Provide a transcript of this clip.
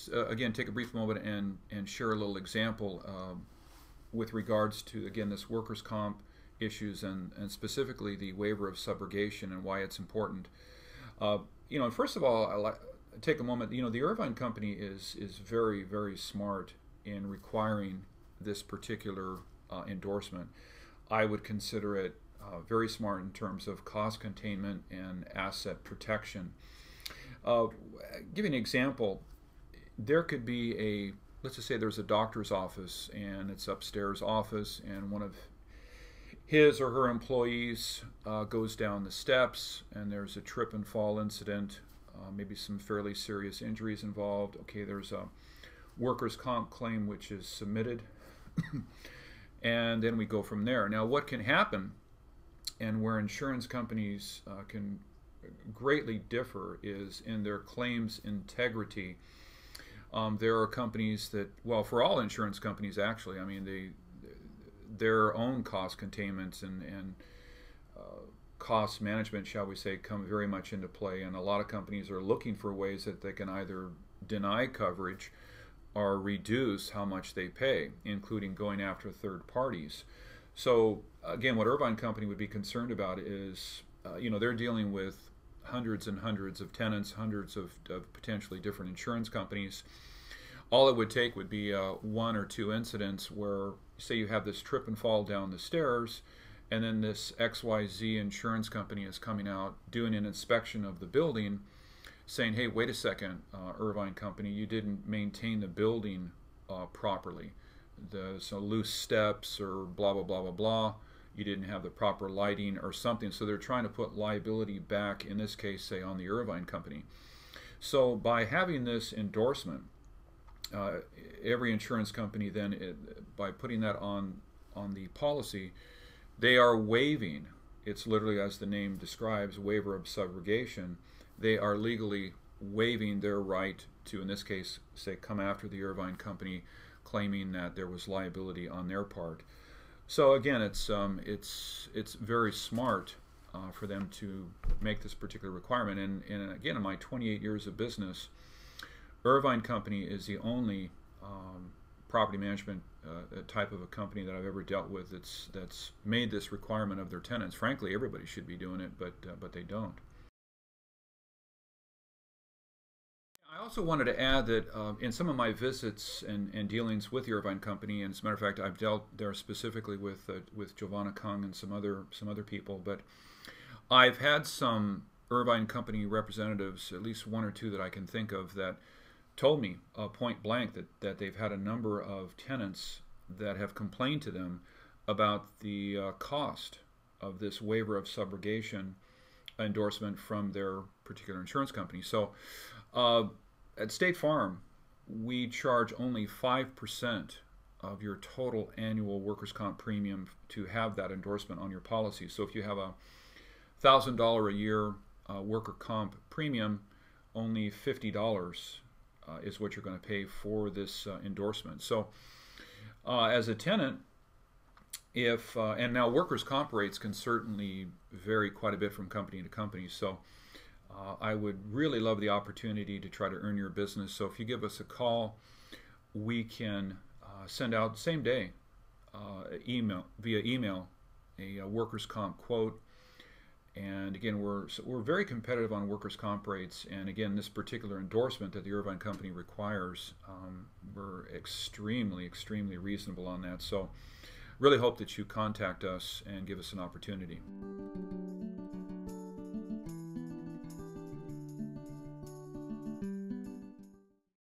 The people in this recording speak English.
just again take a brief moment and share a little example with regards to, again, this workers' comp issues and specifically the waiver of subrogation and why it's important. And first of all, I like take a moment. The Irvine Company is very, very smart in requiring this particular endorsement. I would consider it very smart in terms of cost containment and asset protection. Give you an example. There could be let's just say there's a doctor's office and it's upstairs office, and one of his or her employees goes down the steps and there's a trip and fall incident, maybe some fairly serious injuries involved. Okay, there's a workers' comp claim which is submitted and then we go from there. Now, what can happen, and where insurance companies can greatly differ, is in their claims integrity. There are companies that, well, for all insurance companies actually, I mean, their own cost containments and cost management, shall we say, come very much into play, and a lot of companies are looking for ways that they can either deny coverage or reduce how much they pay, including going after third parties. So again, what Irvine Company would be concerned about is, they're dealing with hundreds and hundreds of tenants, hundreds of potentially different insurance companies. All it would take would be one or two incidents where, say, you have this trip and fall down the stairs, and then this XYZ insurance company is coming out, doing an inspection of the building, saying, hey, wait a second, Irvine Company, you didn't maintain the building properly. There's loose steps or blah, blah, blah, blah, blah. You didn't have the proper lighting or something. So they're trying to put liability back, in this case, say, on the Irvine Company. So by having this endorsement, every insurance company then, by putting that on the policy, they are waiving, it's literally as the name describes, waiver of subrogation. They are legally waiving their right to, in this case, say, come after the Irvine Company, claiming that there was liability on their part. So again, it's very smart for them to make this particular requirement. And again, in my 28 years of business, Irvine Company is the only property management type of a company that I've ever dealt with that's made this requirement of their tenants. Frankly, everybody should be doing it, but they don't. I also wanted to add that in some of my visits and dealings with the Irvine Company, and as a matter of fact, I've dealt there specifically with Giovanna Kung and some other people, but I've had some Irvine Company representatives, at least one or two that I can think of, that told me point blank that they've had a number of tenants that have complained to them about the cost of this waiver of subrogation endorsement from their particular insurance company. So at State Farm, we charge only 5% of your total annual workers' comp premium to have that endorsement on your policy. So if you have a $1,000 a year worker comp premium, only $50 is what you're going to pay for this endorsement. So as a tenant, and now workers' comp rates can certainly vary quite a bit from company to company, so I would really love the opportunity to try to earn your business. So if you give us a call, we can send out same day via email a workers' comp quote. And again, we're very competitive on workers' comp rates. And again, this particular endorsement that the Irvine Company requires, we're extremely, extremely reasonable on that. So really hope that you contact us and give us an opportunity.